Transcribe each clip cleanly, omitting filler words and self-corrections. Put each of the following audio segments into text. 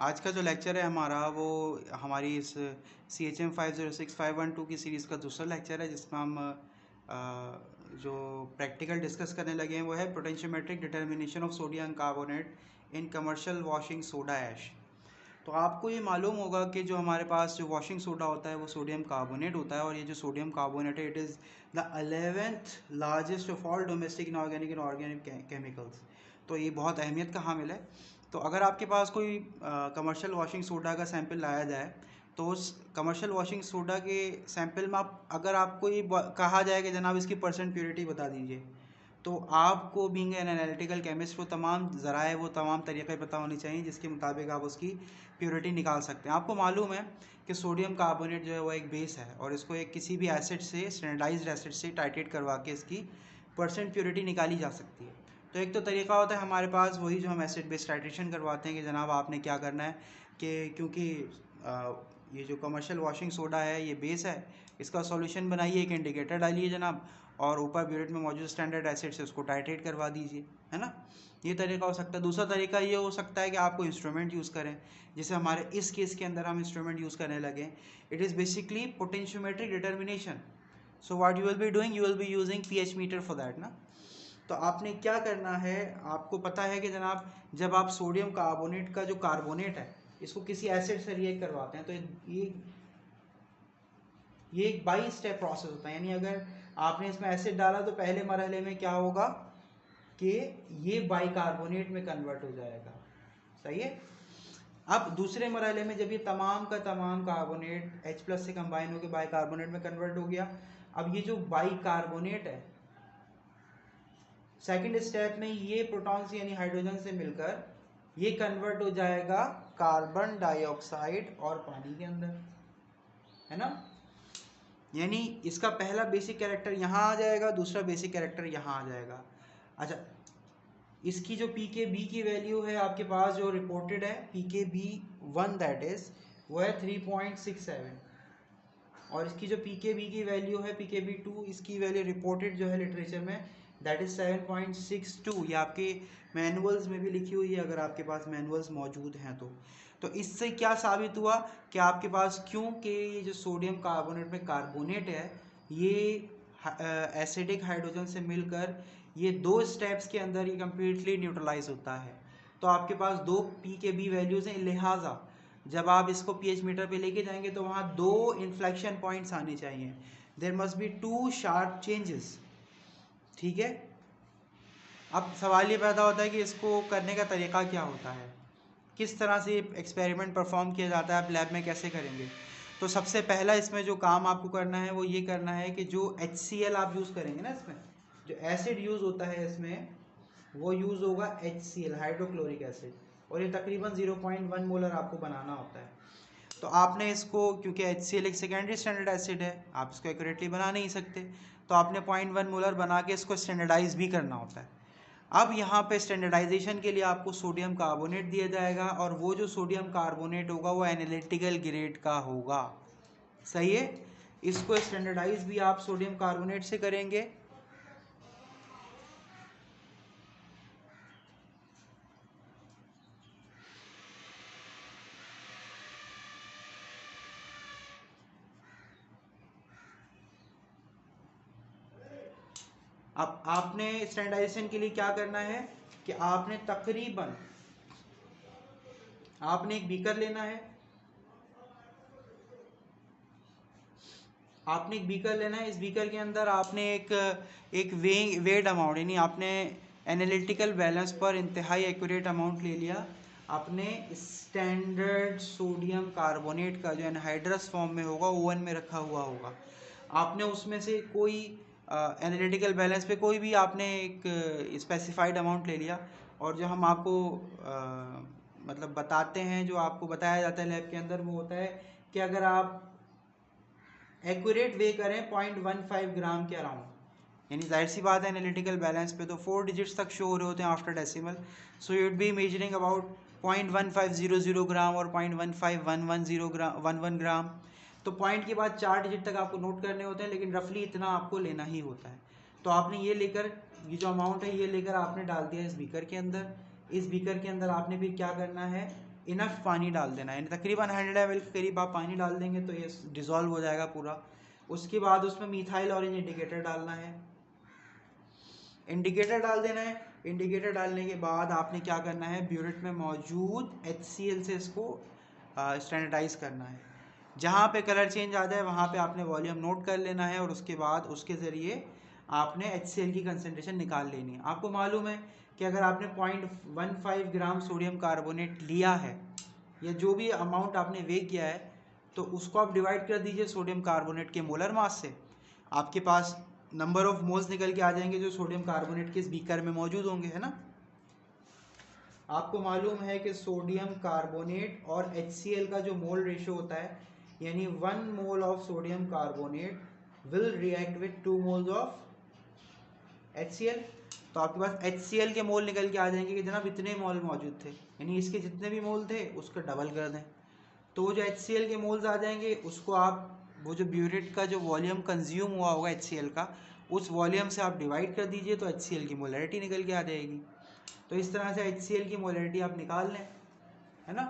आज का जो लेक्चर है हमारा वो हमारी इस CHM 506512 की सीरीज़ का दूसरा लेक्चर है, जिसमें हम जो प्रैक्टिकल डिस्कस करने लगे हैं वो है potentiometric determination of sodium carbonate in commercial washing soda ash. तो आपको ये मालूम होगा कि जो हमारे पास जो वॉशिंग सोडा होता है वो सोडियम कार्बोनेट होता है, और ये जो सोडियम कार्बोनेट है it is the 11th largest of all domestic inorganic and organic chemicals. तो ये बहुत अहमियत का हामिल है। तो अगर आपके पास कोई कमर्शियल वॉशिंग सोडा का सैंपल लाया जाए, तो उस कमर्शियल वॉशिंग सोडा के सैंपल में अगर आपको ये कहा जाए कि जनाब इसकी परसेंट प्योरिटी बता दीजिए, तो आपको बीइंग एन एनालिटिकल केमिस्ट वो तमाम ज़राए वो तमाम तरीक़े पता होने चाहिए जिसके मुताबिक आप उसकी प्योरिटी निकाल सकते हैं। आपको मालूम है कि सोडियम कार्बोनेट जो है वो एक बेस है, और इसको एक किसी भी एसिड से, स्टैंडर्डाइज्ड एसिड से टाइट्रेट करवा के इसकी परसेंट प्योरिटी निकाली जा सकती है। तो एक तो तरीका होता है हमारे पास वही जो हम एसिड बेस टाइट्रेशन करवाते हैं कि जनाब आपने क्या करना है कि क्योंकि ये जो कमर्शियल वॉशिंग सोडा है ये बेस है, इसका सॉल्यूशन बनाइए, एक इंडिकेटर डालिए जनाब, और ऊपर ब्यूरेट में मौजूद स्टैंडर्ड एसिड से उसको टाइट्रेट करवा दीजिए, है ना। ये तरीका हो सकता है। दूसरा तरीका ये हो सकता है कि आपको इंस्ट्रूमेंट यूज़ करें, जैसे हमारे इस केस के अंदर हम इंस्ट्रूमेंट यूज़ करने लगे। It is basically potentiometric determination. So what you will be doing, you will be using pH meter for that ना। तो आपने क्या करना है, आपको पता है कि जनाब जब आप सोडियम कार्बोनेट का जो कार्बोनेट है इसको किसी एसिड से रिएक्ट करवाते हैं, तो ये एक बाई स्टेप प्रोसेस होता है। यानी अगर आपने इसमें एसिड डाला तो पहले मरहले में क्या होगा कि ये बाइकार्बोनेट में कन्वर्ट हो जाएगा, सही है। अब दूसरे मरहले में जब ये तमाम का तमाम कार्बोनेट H+ से कंबाइन होकर बाइकार्बोनेट में कन्वर्ट हो गया, अब ये जो बाइकार्बोनेट है सेकेंड स्टेप में ये प्रोटॉन यानी हाइड्रोजन से मिलकर ये कन्वर्ट हो जाएगा कार्बन डाइऑक्साइड और पानी के अंदर, है ना। यानी इसका पहला बेसिक कैरेक्टर यहाँ आ जाएगा, दूसरा बेसिक कैरेक्टर यहाँ आ जाएगा। अच्छा, इसकी जो pKb की वैल्यू है आपके पास जो रिपोर्टेड है pKb1 दैट इज वो है 3.67, और इसकी जो pKb की वैल्यू है pKb2 इसकी वैल्यू रिपोर्टेड जो है लिटरेचर में दैट इज 7.62। ये आपके मैनुअल्स में भी लिखी हुई है अगर आपके पास मैनुअल्स मौजूद हैं तो इससे क्या साबित हुआ कि आपके पास क्योंकि ये जो सोडियम कार्बोनेट में कार्बोनेट है ये एसिडिक हाइड्रोजन से मिलकर ये दो स्टेप्स के अंदर ये कम्प्लीटली न्यूट्रलाइज होता है। तो आपके पास दो pKb वैल्यूज़ हैं, लिहाजा जब आप इसको pH मीटर पे लेके जाएंगे तो वहाँ दो इन्फ्लेक्शन पॉइंट्स आने चाहिए। There must be two sharp changes, ठीक है। अब सवाल ये पैदा होता है कि इसको करने का तरीका क्या होता है, किस तरह से एक्सपेरिमेंट परफॉर्म किया जाता है, आप लैब में कैसे करेंगे। तो सबसे पहला इसमें जो काम आपको करना है वो ये करना है कि जो HCl आप यूज़ करेंगे ना, इसमें जो एसिड यूज़ होता है इसमें वो यूज़ होगा HCl हाइड्रोक्लोरिक एसिड, और ये तकरीबन 0.1 मोलर आपको बनाना होता है। तो आपने इसको, क्योंकि HCl एक सेकेंडरी स्टैंडर्ड एसिड है, आप इसको एक्यूरेटली बना नहीं सकते, तो आपने 0.1 मोलर बना के इसको स्टैंडर्डाइज भी करना होता है। अब यहाँ पे स्टैंडर्डाइजेशन के लिए आपको सोडियम कार्बोनेट दिया जाएगा, और वो जो सोडियम कार्बोनेट होगा वो एनालिटिकल ग्रेड का होगा, सही है। इसको स्टैंडर्डाइज भी आप सोडियम कार्बोनेट से करेंगे। अब आपने स्टैंडर्डाइजेशन के लिए क्या करना है कि आपने तकरीबन आपने एक बीकर लेना है, आपने एक बीकर लेना है। इस बीकर के अंदर आपने एक वेड अमाउंट, यानी आपने एनालिटिकल बैलेंस पर इंतहाई एक्यूरेट अमाउंट ले लिया। आपने स्टैंडर्ड सोडियम कार्बोनेट का जो एनहाइड्रस फॉर्म में होगा ओवन में रखा हुआ होगा, आपने उसमें से कोई एनालिटिकल बैलेंस पे कोई भी आपने एक स्पेसिफाइड अमाउंट ले लिया, और जो हम आपको मतलब बताते हैं, जो आपको बताया जाता है लैब के अंदर, वो होता है कि अगर आप एक्यूरेट वे करें 0.15 ग्राम के अराउंड, यानी जाहिर सी बात है एनालिटिकल बैलेंस पे तो 4 डिजिट्स तक शो हो रहे होते हैं after decimal, so you would be measuring about 0.1500 ग्राम और 0.15110 ग्राम। तो पॉइंट के बाद 4 डिजिट तक आपको नोट करने होते हैं, लेकिन रफली इतना आपको लेना ही होता है। तो आपने ये लेकर, ये जो अमाउंट है ये लेकर आपने डाल दिया इस बीकर के अंदर। इस बीकर के अंदर आपने फिर क्या करना है, इनफ पानी डाल देना है, यानी तकरीबन 100 ml के करीब आप पानी डाल देंगे तो ये डिज़ोल्व हो जाएगा पूरा। उसके बाद उसमें मिथाइल ऑरेंज इंडिकेटर डालना है, इंडिकेटर डाल देना है। इंडिकेटर डालने के बाद आपने क्या करना है, ब्यूरेट में मौजूद HCl से इसको स्टैंडर्डाइज करना है। जहाँ पे कलर चेंज आ जाए वहाँ पे आपने वॉल्यूम नोट कर लेना है और उसके बाद उसके ज़रिए आपने HCl की कंसनट्रेशन निकाल लेनी है। आपको मालूम है कि अगर आपने 0.15 ग्राम सोडियम कार्बोनेट लिया है या जो भी अमाउंट आपने वे किया है तो उसको आप डिवाइड कर दीजिए सोडियम कार्बोनेट के मोलर मास से, आपके पास नंबर ऑफ मोल्स निकल के आ जाएंगे जो सोडियम कार्बोनेट के इस बीकर में मौजूद होंगे, है ना। आपको मालूम है कि सोडियम कार्बोनेट और HCl का जो मोल रेशियो होता है, यानी 1 mole of sodium carbonate will react with 2 moles of HCl। तो आपके पास HCl के मोल निकल के आ जाएंगे कि जनाब इतने मोल मौजूद थे, यानी इसके जितने भी मोल थे उसको डबल कर दें तो वो जो HCl के मोल्स आ जाएंगे उसको आप वो जो ब्यूरेट का जो वॉल्यूम कंज्यूम हुआ होगा HCl का उस वॉल्यूम से आप डिवाइड कर दीजिए तो HCl की मोलैरिटी निकल के आ जाएगी। तो इस तरह से HCl की मोलैरिटी आप निकाल लें, है ना।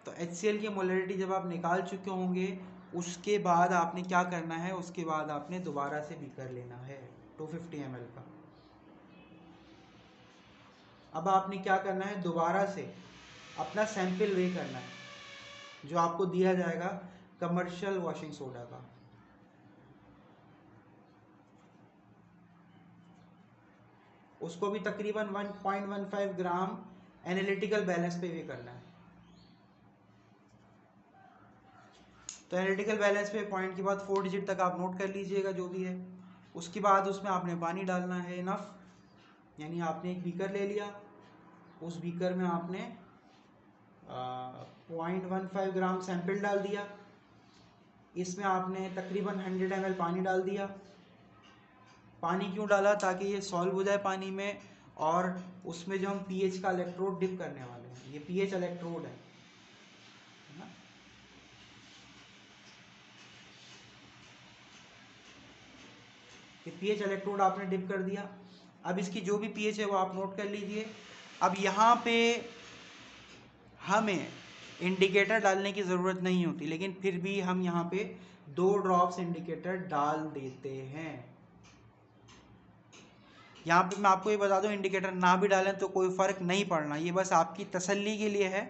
तो HCl की मोलैरिटी जब आप निकाल चुके होंगे उसके बाद आपने क्या करना है, उसके बाद आपने दोबारा से बीकर लेना है 250 ml का। अब आपने क्या करना है, दोबारा से अपना सैंपल वे करना है जो आपको दिया जाएगा कमर्शियल वॉशिंग सोडा का। उसको भी तकरीबन 1.15 ग्राम एनालिटिकल बैलेंस पे वे करना है। तो एनालिटिकल बैलेंस पे पॉइंट के बाद 4 डिजिट तक आप नोट कर लीजिएगा जो भी है। उसके बाद उसमें आपने पानी डालना है इनफ, यानी आपने एक बीकर ले लिया, उस बीकर में आपने 0.15 ग्राम सैंपल डाल दिया, इसमें आपने तकरीबन 100 ml पानी डाल दिया। पानी क्यों डाला, ताकि ये सॉल्व हो जाए पानी में और उसमें जो हम pH का इलेक्ट्रोड डिप करने वाले हैं, ये pH इलेक्ट्रोड है ना। ये pH इलेक्ट्रोड आपने डिप कर दिया। अब इसकी जो भी pH है वो आप नोट कर लीजिए। अब यहाँ पे हमें इंडिकेटर डालने की ज़रूरत नहीं होती, लेकिन फिर भी हम यहाँ पे 2 ड्रॉप्स इंडिकेटर डाल देते हैं। यहाँ पे मैं आपको ये बता दूं, इंडिकेटर ना भी डालें तो कोई फ़र्क नहीं पड़ना, ये बस आपकी तसल्ली के लिए है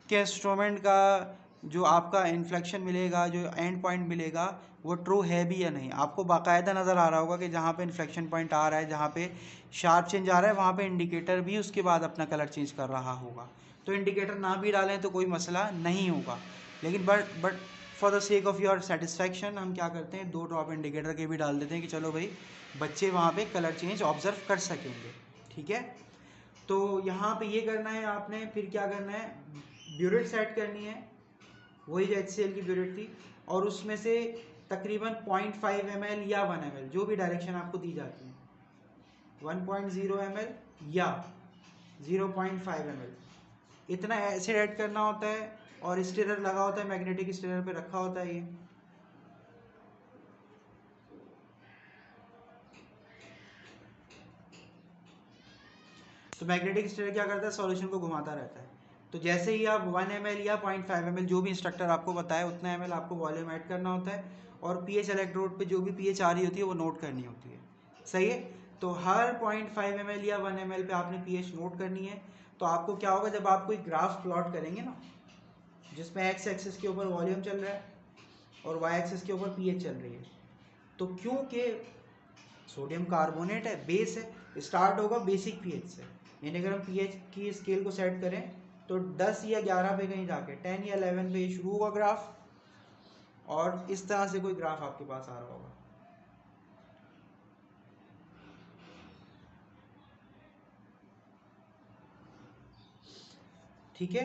कि इंस्ट्रूमेंट का जो आपका इन्फ्लेक्शन मिलेगा, जो एंड पॉइंट मिलेगा वो ट्रू है भी या नहीं। आपको बाकायदा नज़र आ रहा होगा कि जहाँ पे इन्फ्लेक्शन पॉइंट आ रहा है, जहाँ पे शार्प चेंज आ रहा है, वहाँ पे इंडिकेटर भी उसके बाद अपना कलर चेंज कर रहा होगा। तो इंडिकेटर ना भी डालें तो कोई मसला नहीं होगा, लेकिन but for the sake of your satisfaction हम क्या करते हैं, 2 ड्रॉप इंडिकेटर के भी डाल देते हैं कि चलो भाई बच्चे वहाँ पे कलर चेंज ऑब्जर्व कर सकेंगे, ठीक है। तो यहाँ पे ये करना है आपने। फिर क्या करना है, ब्यूरेट सेट करनी है, वही जो HCl की ब्यूरेट थी, और उसमें से तकरीबन 0.5 ml या 1 ml जो भी डायरेक्शन आपको दी जाती है, 1.0 ml या 0.5 ml इतना एसिड ऐड करना होता है। और स्टिरर लगा होता है, मैग्नेटिक स्टिरर पे रखा होता है ये। तो मैग्नेटिक स्टिरर क्या करता है, सॉल्यूशन को घुमाता रहता है। तो जैसे ही आप 1 ml या 0.5 ml जो भी इंस्ट्रक्टर आपको बताए उतना ml आपको वॉल्यूम ऐड करना होता है, और pH इलेक्ट्रोड पे जो भी pH आ रही होती है वो नोट करनी होती है, सही है। तो हर 0.5 ml या 1 ml पे आपने pH नोट करनी है। तो आपको क्या होगा, जब आप कोई ग्राफ प्लॉट करेंगे ना जिसमें एक्स एक्सिस के ऊपर वॉल्यूम चल रहा है और वाई एक्सिस के ऊपर pH चल रही है, तो क्योंकि सोडियम कार्बोनेट है, बेस है, स्टार्ट होगा बेसिक pH से, यानी अगर हम pH की स्केल को सेट करें तो 10 या 11 पे कहीं जाके 10 या 11 पे शुरू होगा ग्राफ, और इस तरह से कोई ग्राफ आपके पास आ रहा होगा। ठीक है,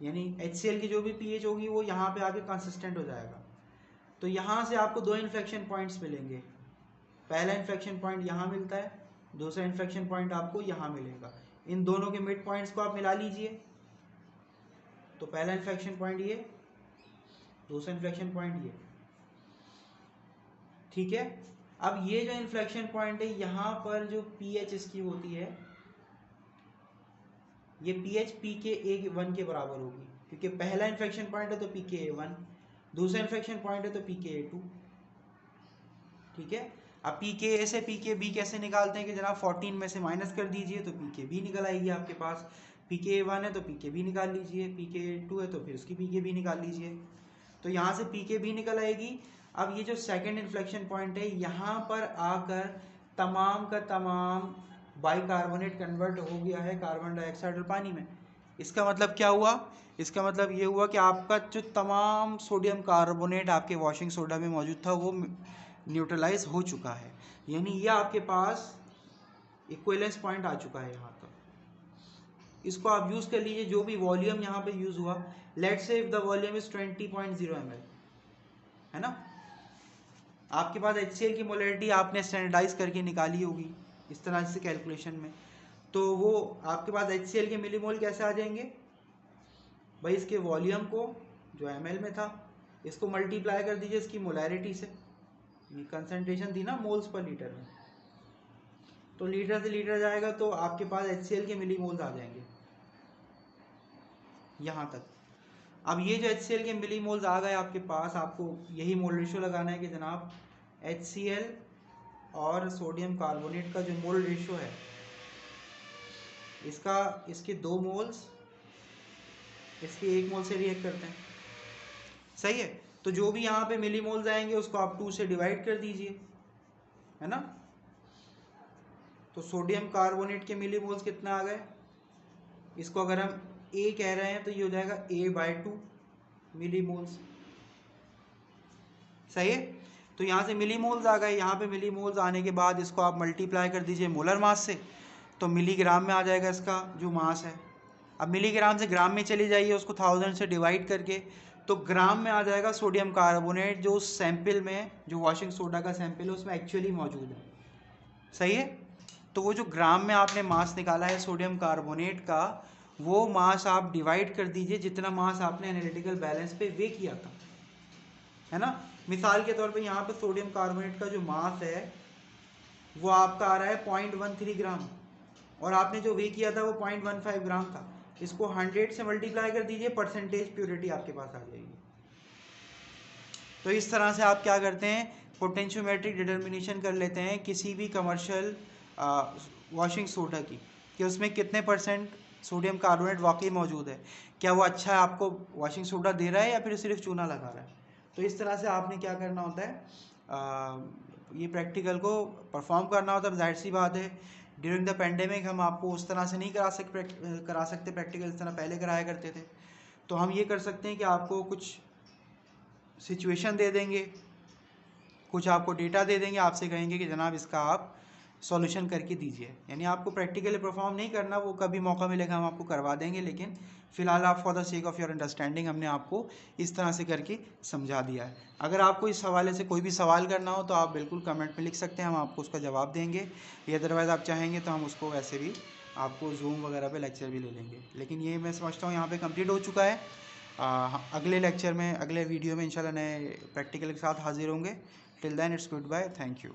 यानी HCl की जो भी pH होगी वो यहाँ पे आके कंसिस्टेंट हो जाएगा। तो यहाँ से आपको 2 इन्फ्लेक्शन पॉइंट्स मिलेंगे। पहला इन्फ्लेक्शन पॉइंट यहाँ मिलता है, दूसरा इन्फ्लेक्शन पॉइंट आपको यहाँ मिलेगा। इन दोनों के मिड पॉइंट्स को आप मिला लीजिए। तो पहला इन्फ्लेक्शन पॉइंट ये, दूसरा इन्फ्लेक्शन पॉइंट ये, ठीक है। अब ये जो इन्फ्लेक्शन पॉइंट है यहाँ पर जो pH इसकी होती है ये pH pKa1 के बराबर होगी, क्योंकि पहला इन्फेक्शन पॉइंट है तो pKa1, दूसरा इन्फेक्शन पॉइंट है तो pKa2। ठीक है, अब pKa से pKb कैसे निकालते हैं कि जनाब 14 में से माइनस कर दीजिए तो pKb निकल आएगी आपके पास। pKa1 है तो pKb निकाल लीजिए, pKa2 है तो फिर उसकी pKb निकाल लीजिए, तो यहाँ से pKb निकल आएगी। अब ये जो सेकंड इन्फ्लेक्शन पॉइंट है, यहाँ पर आकर तमाम का तमाम बाइकार्बोनेट कन्वर्ट हो गया है कार्बन डाइऑक्साइड और पानी में। इसका मतलब क्या हुआ? इसका मतलब ये हुआ कि आपका जो तमाम सोडियम कार्बोनेट आपके वॉशिंग सोडा में मौजूद था वो न्यूट्रलाइज हो चुका है, यानी ये आपके पास इक्विवेलेंस पॉइंट आ चुका है यहाँ तक। इसको आप यूज़ कर लीजिए, जो भी वॉल्यूम यहाँ पे यूज़ हुआ, let's say if the volume is 20.0 ml, है ना। आपके पास HCl की मोलरिटी आपने स्टैंडर्डाइज करके निकाली होगी इस तरह से कैलकुलेशन में, तो वो आपके पास HCl के मिलीमोल कैसे आ जाएंगे भाई? इसके वॉल्यूम को जो ml में था इसको मल्टीप्लाई कर दीजिए इसकी मोलरिटी से, ये कंसंट्रेशन थी ना मोल्स पर लीटर में, तो लीटर से लीटर जाएगा तो आपके पास HCl के मिलीमोल्स आ जाएंगे यहाँ तक। अब ये जो HCl के मिलीमोल्स आ गए आपके पास, आपको यही मोल रेशियो लगाना है कि जनाब HCl और सोडियम कार्बोनेट का जो मोल रेशियो है, इसके 2 मोल्स इसके 1 मोल से रिएक्ट करते हैं, सही है। तो जो भी यहाँ पे मिलीमोल्स आएंगे उसको आप 2 से डिवाइड कर दीजिए, है ना। तो सोडियम कार्बोनेट के मिलीमोल्स कितना आ गए? इसको अगर हम A कह रहे हैं तो ये हो जाएगा A/2 मिलीमोल्स, सही है। तो यहाँ से मिलीमोल्स आ गए, यहाँ पे मिलीमोल्स आने के बाद इसको आप मल्टीप्लाई कर दीजिए मोलर मास से, तो मिलीग्राम में आ जाएगा इसका जो मास है। अब मिलीग्राम से ग्राम में चली जाइए उसको 1000 से डिवाइड करके, तो ग्राम में आ जाएगा सोडियम कार्बोनेट जो उस सैंपल में, जो वॉशिंग सोडा का सैंपल है उसमें एक्चुअली मौजूद है, सही है। तो वो जो ग्राम में आपने मास निकाला है सोडियम कार्बोनेट का, वो मास आप डिवाइड कर दीजिए जितना मास आपने एनालिटिकल बैलेंस पे वे किया था, है ना। मिसाल के तौर पे यहाँ पे सोडियम कार्बोनेट का जो मास है वो आपका आ रहा है 0.13 ग्राम, और आपने जो वे किया था वो 0.15 ग्राम था। इसको 100 से मल्टीप्लाई कर दीजिए, परसेंटेज प्योरिटी आपके पास आ जाएगी। तो इस तरह से आप क्या करते हैं, पोटेंशियोमेट्रिक डिटर्मिनेशन कर लेते हैं किसी भी कमर्शियल वॉशिंग सोडा की, कि उसमें कितने परसेंट सोडियम कार्बोनेट वाकई मौजूद है, क्या वो अच्छा आपको वॉशिंग सोडा दे रहा है या फिर सिर्फ चूना लगा रहा है। तो इस तरह से आपने क्या करना होता है, ये प्रैक्टिकल को परफॉर्म करना होता है। जाहिर सी बात है ड्यूरिंग द पेंडेमिक हम आपको उस तरह से नहीं करा सकते प्रैक्टिकल इस तरह पहले कराया करते थे। तो हम ये कर सकते हैं कि आपको कुछ सिचुएशन दे देंगे, कुछ आपको डेटा दे देंगे, आपसे कहेंगे कि जनाब इसका आप सॉल्यूशन करके दीजिए। यानी आपको प्रैक्टिकली परफॉर्म नहीं करना, वो कभी मौका मिलेगा हम आपको करवा देंगे, लेकिन फ़िलहाल आप for the sake of your understanding हमने आपको इस तरह से करके समझा दिया है। अगर आपको इस हवाले से कोई भी सवाल करना हो तो आप बिल्कुल कमेंट में लिख सकते हैं, हम आपको उसका जवाब देंगे, या अदरवाइज़ आप चाहेंगे तो हम उसको वैसे भी आपको जूम वगैरह पे लेक्चर भी ले लेंगे। लेकिन ये मैं समझता हूँ यहाँ पे कंप्लीट हो चुका है। अगले लेक्चर में, अगले वीडियो में इंशाल्लाह नए प्रैक्टिकल के साथ हाजिर होंगे। Till then it's goodbye, thank you.